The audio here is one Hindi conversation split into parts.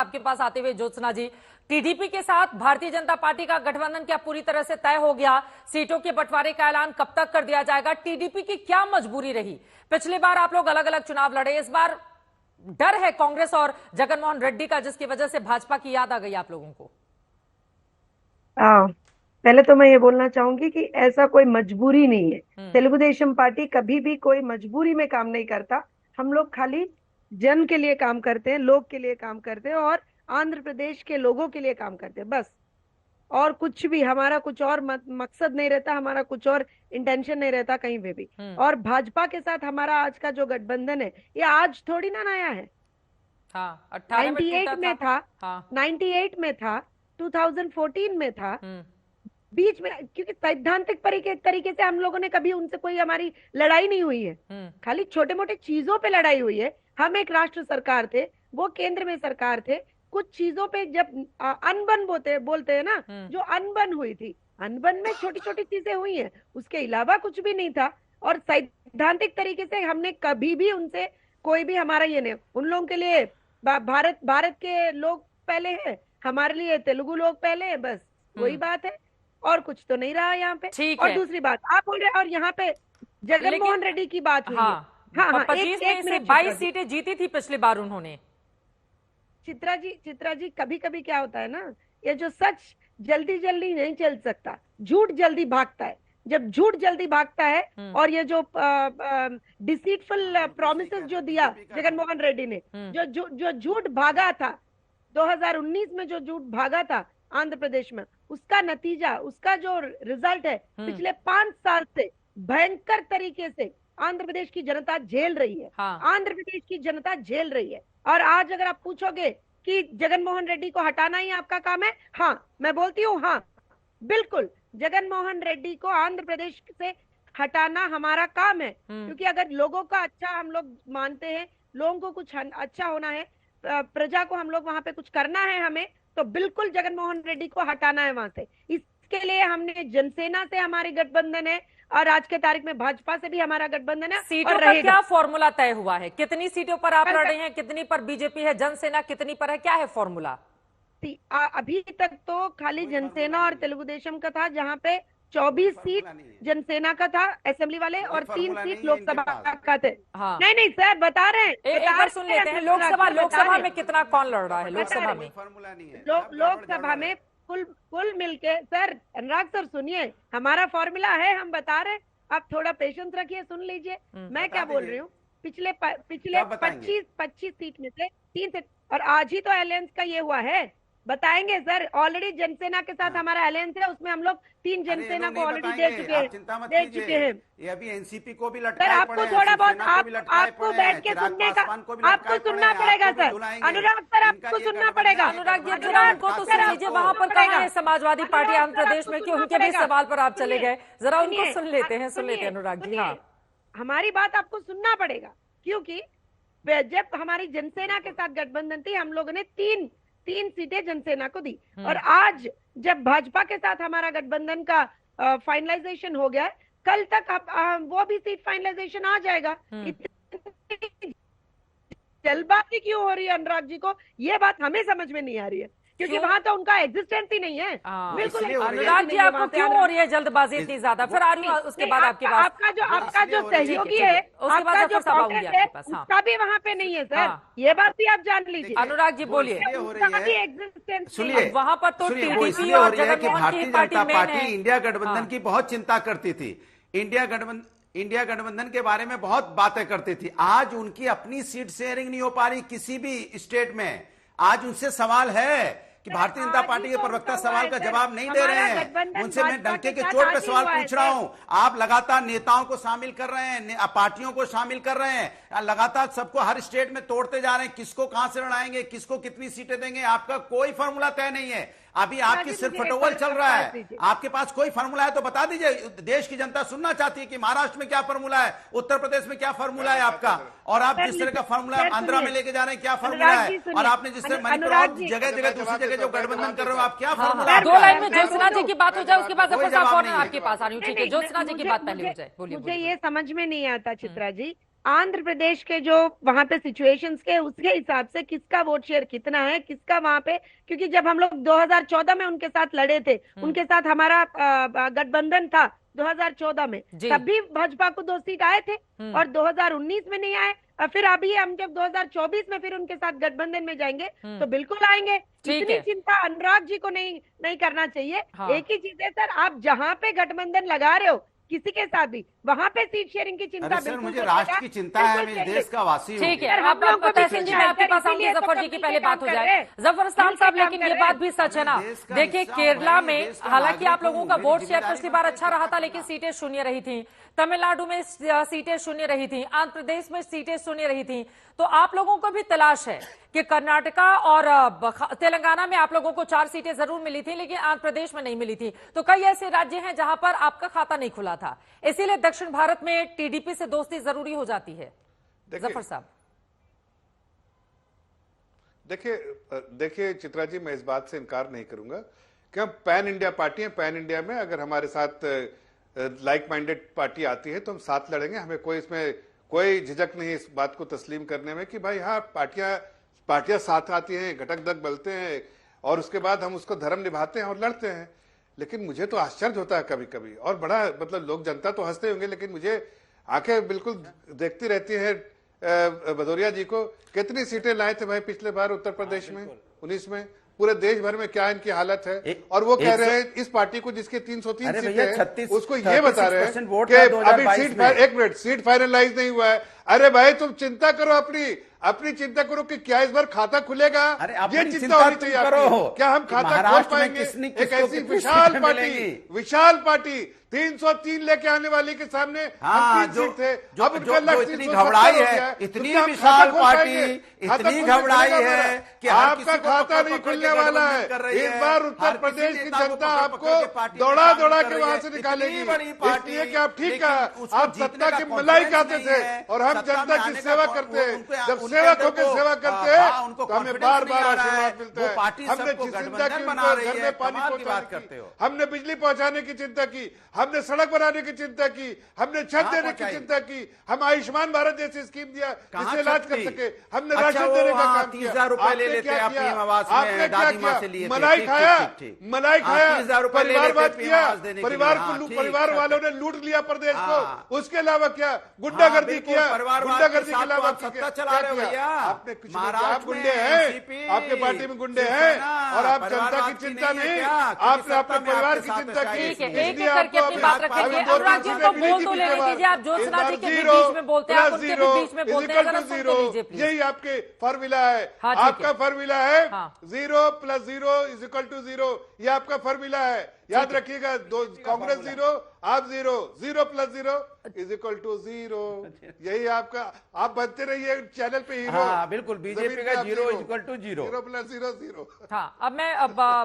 आपके पास आते हुए ज्योत्सना जी, टीडीपी के साथ भारतीय जनता पार्टी का गठबंधन क्या पूरी तरह से तय हो गया? सीटों के बंटवारे का ऐलान कब तक कर दिया जाएगा? टीडीपी की क्या मजबूरी रही? पिछली बार आप लोग अलग अलग चुनाव लड़े, इस बार डर है कांग्रेस और जगनमोहन रेड्डी का, जिसकी वजह से भाजपा की याद आ गई आप लोगों को? पहले तो मैं ये बोलना चाहूंगी कि ऐसा कोई मजबूरी नहीं है। तेलुगु देशम पार्टी कभी भी कोई मजबूरी में काम नहीं करता। हम लोग खाली जन के लिए काम करते हैं, लोग के लिए काम करते हैं और आंध्र प्रदेश के लोगों के लिए काम करते हैं, बस। और कुछ भी हमारा कुछ और मकसद नहीं रहता, हमारा कुछ और इंटेंशन नहीं रहता कहीं पे भी। और भाजपा के साथ हमारा आज का जो गठबंधन है, ये आज थोड़ी ना नया है। हाँ, 18 में 98 में था। हाँ। 98 में था, 2014 में था, बीच में, क्योंकि सैद्धांतिक तरीके से हम लोगों ने कभी उनसे कोई हमारी लड़ाई नहीं हुई है। खाली छोटे मोटे चीजों पे लड़ाई हुई है। हम एक राष्ट्र सरकार थे, वो केंद्र में सरकार थे। कुछ चीजों पे जब अनबन बोलते हैं ना, जो अनबन हुई थी, अनबन में छोटी छोटी चीजें हुई हैं, उसके अलावा कुछ भी नहीं था। और सैद्धांतिक तरीके से हमने कभी भी उनसे कोई भी हमारा ये नहीं, उन लोगों के लिए भारत के लोग पहले हैं, हमारे लिए तेलुगु लोग पहले हैं, बस वही बात है। और कुछ तो नहीं रहा यहाँ पे। और दूसरी बात आप बोल रहे हैं, और यहाँ पे जगनमोहन रेड्डी की बात हुई है। हाँ, 25 में से 22 सीटें जीती थी पिछली बार उन्होंने। चित्रा जी कभी कभी क्या होता है ना, ये जो सच जल्दी जल्दी नहीं चल सकता, झूठ जल्दी भागता है। जब झूठ जल्दी भागता है, और ये जो डिसीटफुल प्रॉमिसेस जो दिया जगनमोहन रेड्डी ने, जो झूठ भागा था 2019 में, जो झूठ भागा था आंध्र प्रदेश में, उसका नतीजा, उसका जो रिजल्ट है, पिछले 5 साल से भयंकर तरीके से आंध्र प्रदेश की जनता झेल रही है। आंध्र प्रदेश की जनता झेल रही है। और आज अगर आप पूछोगे कि जगनमोहन रेड्डी को हटाना ही आपका काम है, हाँ, मैं बोलती हूँ हाँ, बिल्कुल जगनमोहन रेड्डी को आंध्र प्रदेश से हटाना हमारा काम है। क्योंकि अगर लोगों का अच्छा हम लोग मानते हैं, लोगों को कुछ अच्छा होना है, प्रजा को हम लोग वहां पे कुछ करना है हमें, तो बिल्कुल जगनमोहन रेड्डी को हटाना है वहां से। इसके लिए हमने जनसेना से हमारी गठबंधन है, और आज के तारीख में भाजपा से भी हमारा गठबंधन है। सीटों का क्या फॉर्मूला तय हुआ है? कितनी सीटों पर आप लड़ रहे हैं? कितनी पर बीजेपी है? जनसेना कितनी पर है? क्या है फॉर्मूला? अभी तक तो खाली जनसेना और तेलुगु देशम का था, जहां पे 24 सीट जनसेना का था असेंबली वाले, और 3 सीट लोकसभा का थे। नहीं सर, बता रहे हैं, एक बार सुन लेते हैं। लोकसभा में कितना कौन लड़ रहा है? लोकसभा में लोकसभा में कुल मिलके, सर अनुराग सर सुनिए, हमारा फॉर्मूला है, हम बता रहे हैं, आप थोड़ा पेशेंस रखिए, सुन लीजिए मैं क्या बोल रही हूँ। पिछले 25 सीट में से 3 सीट, और आज ही तो अलायंस का ये हुआ है, बताएंगे सर। ऑलरेडी जनसेना के साथ हमारा अलायंस है, उसमें हम लोग 3 जनसेना को ऑलरेडी दे चुके हैं। ये अभी एनसीपी को भी लटकाए सर, आपको थोड़ा बहुत आपको बैठ के सुनने का, आपको सुनना पड़ेगा सर। अनुराग सर, आपको सुनना पड़ेगा। अनुराग जी, उनको तो सुन लीजिए। वहां पर कहाँ है समाजवादी पार्टी आंध्र प्रदेश में, कि उनके भी सवाल पर आप चले गए? जरा उनको सुन लेते हैं अनुराग जी। हाँ, हमारी बात आपको सुनना पड़ेगा, क्योंकि जब हमारी जनसेना के साथ गठबंधन थी, हम लोगों ने 3 सीटें जनसेना को दी। और आज जब भाजपा के साथ हमारा गठबंधन का फाइनलाइजेशन हो गया है, कल तक वो भी सीट फाइनलाइजेशन आ जाएगा। इतनी जल्दबाजी क्यों हो रही है अनुराग जी को? ये बात हमें समझ में नहीं आ रही है, क्योंकि वहां तो उनका एग्जिस्टेंस ही नहीं है। बिल्कुल। अनुराग जी, आपको क्यों हो रही है जल्दबाजी इतनी ज्यादा? फिर आ रही हूँ उसके बाद आपके पास। आपका जो सहयोगी है, आपका जो कांग्रेस है, उसका भी वहाँ पे नहीं है सर, ये बात भी आप जान लीजिए। अनुराग जी बोलिए। सुनिए, वहाँ पर तो इसलिए हो रही है कि भारतीय जनता पार्टी इंडिया गठबंधन की बहुत चिंता करती थी, इंडिया गठबंधन के बारे में बहुत बातें करती थी। आज उनकी अपनी सीट शेयरिंग नहीं हो पा रही किसी भी स्टेट में। आज उनसे सवाल है कि भारतीय जनता पार्टी के प्रवक्ता सवाल का जवाब नहीं दे रहे हैं। उनसे मैं डंके के चोट पे सवाल पूछ रहा हूं। आप लगातार नेताओं को शामिल कर रहे हैं, पार्टियों को शामिल कर रहे हैं, लगातार सबको हर स्टेट में तोड़ते जा रहे हैं। किसको कहां से लड़ाएंगे, किसको कितनी सीटें देंगे, आपका कोई फॉर्मूला तय नहीं है। अभी आपकी सिर्फ फटोवल चल रहा है। आपके पास कोई फॉर्मूला है तो बता दीजिए। देश की जनता सुनना चाहती है कि महाराष्ट्र में क्या फॉर्मूला है, उत्तर प्रदेश में क्या फॉर्मूला है आपका, और आप जिस तरह का फॉर्मूला आंध्रा में लेके जा रहे हैं क्या फॉर्मूला है, और आपने जिस तरह मणिपुर जगह जगह दूसरी जगह जो गठबंधन कर रहे हो आप क्या फॉर्मूला। 2 लाइन में ज्योत्सना जी की बात हो जाए, उसके बाद आपके पास आ रही हूँ। ठीक है, ज्योत्सना जी की बात पहले हो जाए। बोलिए। मुझे ये समझ में नहीं आता चित्रा जी, आंध्र प्रदेश के जो वहां पे सिचुएशंस के उसके हिसाब से किसका वोट शेयर कितना है, किसका वहां पे, क्योंकि जब हम लोग 2014 में उनके साथ लड़े थे, उनके साथ हमारा गठबंधन था 2014 में, तब भी भाजपा को 2 सीट आए थे और 2019 में नहीं आए। और फिर अभी हम जब 2024 में फिर उनके साथ गठबंधन में जाएंगे तो बिल्कुल आएंगे। इतनी चिंता अनुराग जी को नहीं करना चाहिए। हाँ। एक ही चीज है सर, आप जहां पे गठबंधन लगा रहे हो किसी के साथ भी, वहां पे सीट शेयरिंग की चिंता बिल्कुल, मुझे राष्ट्र की चिंता है, मैं देश का वासी हूं। ठीक है, आप तहसीन जी, मैं आपके पास आऊंगी जफर जी की पहले बात हो जाए। जफर इस्लाम साहब, लेकिन ये बात भी सच है ना, देखिए केरला में हालांकि आप लोगों का वोट शेयर पिछली बार अच्छा रहा था, लेकिन सीटें शून्य रही थी। तमिलनाडु में सीटें शून्य रही थी, आंध्र प्रदेश में सीटें शून्य रही थी। तो आप लोगों को भी तलाश है कि कर्नाटका और तेलंगाना में आप लोगों को 4 सीटें जरूर मिली थी, लेकिन आंध्र प्रदेश में नहीं मिली थी। तो कई ऐसे राज्य हैं जहां पर आपका खाता नहीं खुला था, इसीलिए दक्षिण भारत में टीडीपी से दोस्ती जरूरी हो जाती है। जफर साहब, देखिए चित्रा जी, मैं इस बात से इनकार नहीं करूंगा कि हम पैन इंडिया पार्टी हैं। पैन इंडिया में अगर हमारे साथ लाइक माइंडेड पार्टी आती है तो हम साथ लड़ेंगे। हमें इसमें कोई झिझक नहीं इस बात को तस्लीम करने में कि भाई हाँ, पार्टियां साथ आती हैं, घटक दक बलते हैं और उसके बाद हम उसको धर्म निभाते हैं और लड़ते हैं। लेकिन मुझे तो आश्चर्य होता है कभी कभी, और बड़ा मतलब लोग जनता तो हंसते होंगे, लेकिन मुझे आंखें बिल्कुल देखती रहती है भदौरिया जी को। कितनी सीटें लाए थे भाई पिछले बार उत्तर प्रदेश में 19 में? पूरे देश भर में क्या इनकी हालत है। और वो कह रहे हैं इस पार्टी को जिसके 303 सीटें हैं उसको ये बता रहे हैं कि अभी सीट फाइनलाइज नहीं हुआ है। अरे भाई तुम चिंता करो, अपनी चिंता करो कि क्या इस बार खाता खुलेगा, ये चिंता होनी चाहिए आपकी। क्या हम खाता खोल पाएंगे? एक ऐसी विशाल पार्टी 303 लेके आने वाली के सामने हम 3 सीट थे, अब उनका लक्ष्य इतनी घबराई है, इतनी विशाल पार्टी इतनी घबराई है कि आपका खाता नहीं खुलने वाला है। इस बार उत्तर प्रदेश की जनता आपको दौड़ा के वहां से निकालेगी, इसलिए कि आप ठीक कहा, आप सत्ता की मलाई खाते थे और हम जनता की सेवा करते हैं। जब सेवक होकर सेवा करते हैं तो हमें बार बार आशीर्वाद मिलता है। हमने चिंता की, घर में पानी पहुंचाने की, हमने बिजली पहुंचाने की चिंता की, हमने सड़क बनाने की चिंता की, हमने छत देने की चिंता की, हम आयुष्मान भारत जैसी स्कीम दिया जिससे इलाज कर सके, हमने राशन देने का काम किया। 30,000 रुपए ले लेते हैं अपनी आवास में, आपने क्या किया? मलाई खाया, परिवारवाद किया, परिवार वालों ने लूट लिया प्रदेश को। उसके अलावा क्या गुंडागर्दी किया? गुंडागर्दी के अलावा सत्ता चला रहे भैया, आपने कुछ नहीं किया। आप गुंडे हैं, आपके पार्टी में गुंडे हैं और आप जनता की चिंता नहीं, आपने अपने परिवार की चिंता की। अनुराग जी को बोल तो लेने दीजिए, आप ज्योत्सना जी के भी बीच में बोलते हैं, आप उनके भी बीच में बोलते हैं, जरा सुन लीजिए प्लीज। यही आपके फॉर्मूला है। हाँ, आपका फॉर्मूला है 0 + 0 = 0, ये आपका फॉर्मूला है, याद रखिएगा। कांग्रेस 0, आप 0, 0 + 0 = 0। यही आपका, आप बनते रहिए चैनल पे हीरो। बिल्कुल, बीजेपी का 0 = 0, 0 + 0 0। हाँ, अब मैं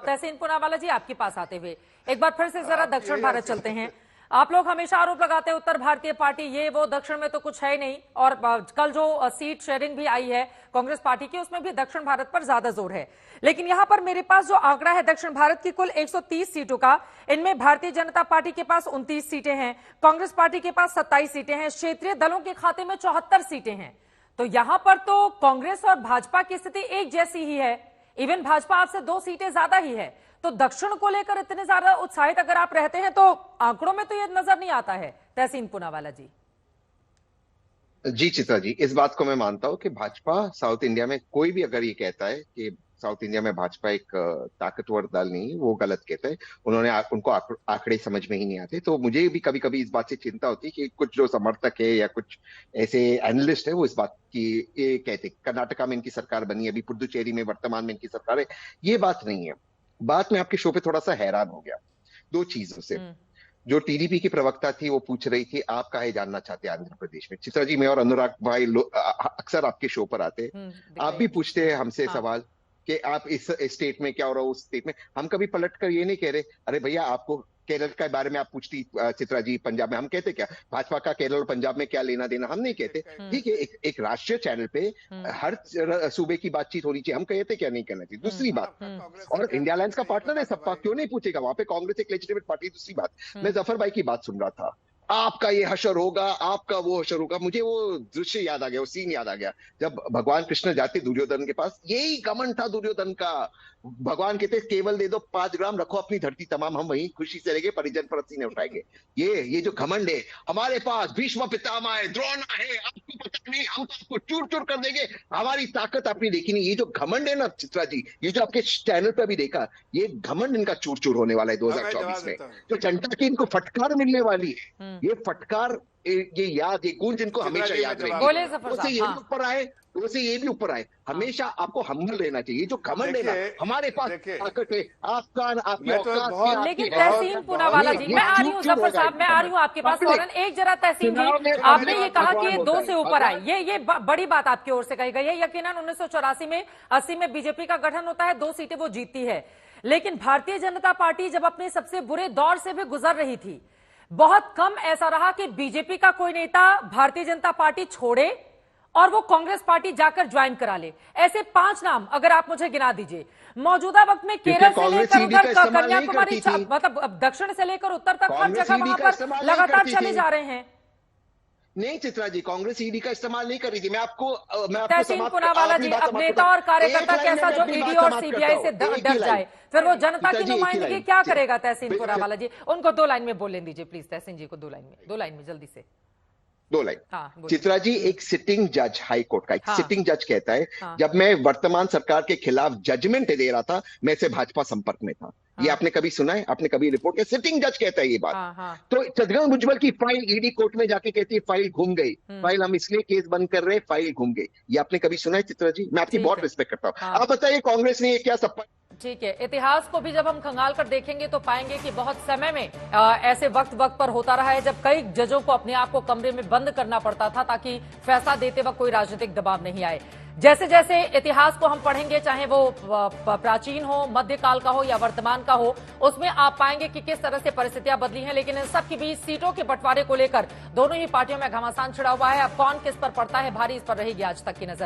तहसीन पूनावाला जी आपके पास आते हुए एक बार फिर से जरा दक्षिण भारत चलते हैं। आप लोग हमेशा आरोप लगाते हैं उत्तर भारतीय पार्टी ये वो, दक्षिण में तो कुछ है ही नहीं। और कल जो सीट शेयरिंग भी आई है कांग्रेस पार्टी की, उसमें भी दक्षिण भारत पर ज्यादा जोर है। लेकिन यहां पर मेरे पास जो आंकड़ा है दक्षिण भारत की कुल 130 सीटों का, इनमें भारतीय जनता पार्टी के पास 29 सीटें हैं, कांग्रेस पार्टी के पास 27 सीटें हैं, क्षेत्रीय दलों के खाते में 74 सीटें हैं। तो यहां पर तो कांग्रेस और भाजपा की स्थिति एक जैसी ही है, इवन भाजपा आपसे 2 सीटें ज्यादा ही है। तो दक्षिण को लेकर इतने ज्यादा उत्साहित अगर आप रहते हैं तो आंकड़ों में तो ये नजर नहीं आता है। तहसीन पूनावाला जी। जी चित्रा जी, इस बात को मैं मानता हूं कि भाजपा साउथ इंडिया में, कोई भी अगर ये कहता है कि साउथ इंडिया में भाजपा एक ताकतवर दल नहीं, वो गलत कहते हैं। उनको आंकड़े समझ में ही नहीं आते। तो मुझे भी कभी कभी इस बात से चिंता होती है कि कुछ जो समर्थक है या कुछ ऐसे एनालिस्ट है वो इस बात की ये कहते कर्नाटका में इनकी सरकार बनी, अभी पुडुचेरी में वर्तमान में इनकी सरकार है। ये बात नहीं है। बात में आपके शो पे थोड़ा सा हैरान हो गया 2 चीजों से। जो टीडीपी की प्रवक्ता थी वो पूछ रही थी आप काहे जानना चाहते हैं आंध्र प्रदेश में। चित्रा जी, मैं और अनुराग भाई अक्सर आपके शो पर आते हैं, आप भी पूछते हैं हमसे सवाल कि आप इस स्टेट में क्या हो रहा हो, उस स्टेट में। हम कभी पलट कर ये नहीं कह रहे अरे भैया आपको केरल के बारे में आप पूछती चित्रा जी, पंजाब में हम कहते क्या भाजपा का केरल और पंजाब में क्या लेना देना, हम नहीं कहते। ठीक है, एक राष्ट्रीय चैनल पे हर सूबे की बातचीत होनी चाहिए, हम कहते क्या नहीं करना चाहिए। दूसरी बात, और इंडिया अलायंस का पार्टनर है सपा, क्यों नहीं पूछेगा, वहां पे कांग्रेस एक लेजिटिमेट पार्टी। दूसरी बात, मैं जफर भाई की बात सुन रहा था, आपका ये हशर होगा, आपका वो हशर होगा। मुझे वो दृश्य याद आ गया, वो सीन याद आ गया जब भगवान कृष्ण जाते दुर्योधन के पास। यही घमंड था दुर्योधन का। भगवान कहते केवल दे दो 5 ग्राम, रखो अपनी धरती तमाम, हम वहीं खुशी से रहेंगे, परिजन पर सीने उठाएंगे। ये जो घमंड है, हमारे पास भीष्म पितामह है, द्रोण है, आपको पता नहीं, हम तो आपको चूर चूर कर देंगे, हमारी ताकत आपने देखी नहीं। ये जो घमंड है ना चित्रा जी, ये जो आपके चैनल पर भी देखा, ये घमंड इनका चूर चूर होने वाला है 2024 में। जो जनता की इनको फटकार मिलने वाली है, ये फटकार, ये याद, ये गूंज इनको हमेशा याद रहेगी। बोले जफर उससे ये साहब, भी ऊपर आए, उससे ये भी ऊपर आए, हमेशा आपको हम्बल रहना चाहिए। जो घमंड है ना, हमारे पास ताकत है, आपका आपकी औकात। लेकिन तहसीन पूनावाला जी, मैं आ रही हूँ जफर साहब, मैं आ रही हूँ आपके पास फौरन। एक जरा तहसीन जी, आपने ये कहा कि ये 2 से ऊपर आए, ये बड़ी बात आपकी ओर से कही गई है। यकीनन 1984 में 80 में बीजेपी का गठन होता है, 2 सीटें वो जीतती है। लेकिन भारतीय जनता पार्टी जब अपने सबसे बुरे दौर से भी गुजर रही थी, बहुत कम ऐसा रहा कि बीजेपी का कोई नेता भारतीय जनता पार्टी छोड़े और वो कांग्रेस पार्टी जाकर ज्वाइन करा ले। ऐसे 5 नाम अगर आप मुझे गिना दीजिए। मौजूदा वक्त में केरल से लेकर उधर कन्याकुमारी, मतलब दक्षिण से लेकर उत्तर तक हर जगह वहां पर लगातार चले जा रहे हैं। नहीं चित्रा जी, कांग्रेस ईडी का इस्तेमाल नहीं कर रही थी। मैं आपको तहसीन पूनावाला जी, अब नेता और कार्यकर्ता कैसा जो ईडी और सीबीआई से डर जाए, फिर वो जनता की नुमाइंदगी क्या करेगा? तहसीन पूनावाला जी, उनको 2 लाइन में बोलने दीजिए प्लीज। तहसीन जी को 2 लाइन में जल्दी से 2 लाइन। हाँ, चित्रा जी, एक सिटिंग जज, हाई कोर्ट का एक हाँ, सिटिंग जज कहता है, हाँ, जब मैं वर्तमान सरकार के खिलाफ जजमेंट दे रहा था, मैं से भाजपा संपर्क में था। ये आपने कभी सुना है? आपने कभी रिपोर्ट किया? सिटिंग जज कहता है ये बात। हाँ। तो छगन भुजबल की फाइल ईडी कोर्ट में जाके कहती है फाइल घूम गई, फाइल हम इसलिए केस बंद कर रहे हैं, फाइल घूम गई। ये आपने कभी सुना है चित्रा जी? मैं आपकी बहुत रिस्पेक्ट करता हूँ। आप बताइए कांग्रेस ने ये क्या सपा? ठीक है, इतिहास को भी जब हम खंगाल कर देखेंगे तो पाएंगे कि बहुत समय में ऐसे वक्त पर होता रहा है जब कई जजों को अपने आप को कमरे में बंद करना पड़ता था ताकि फैसला देते वक्त कोई राजनीतिक दबाव नहीं आए। जैसे जैसे इतिहास को हम पढ़ेंगे, चाहे वो प्राचीन हो, मध्यकाल का हो या वर्तमान का हो, उसमें आप पाएंगे कि किस तरह से परिस्थितियां बदली हैं। लेकिन इन सब के बीच सीटों के बंटवारे को लेकर दोनों ही पार्टियों में घमासान छिड़ा हुआ है। अब कौन किस पर पड़ता है भारी, इस पर रहेगी आज तक की नजर।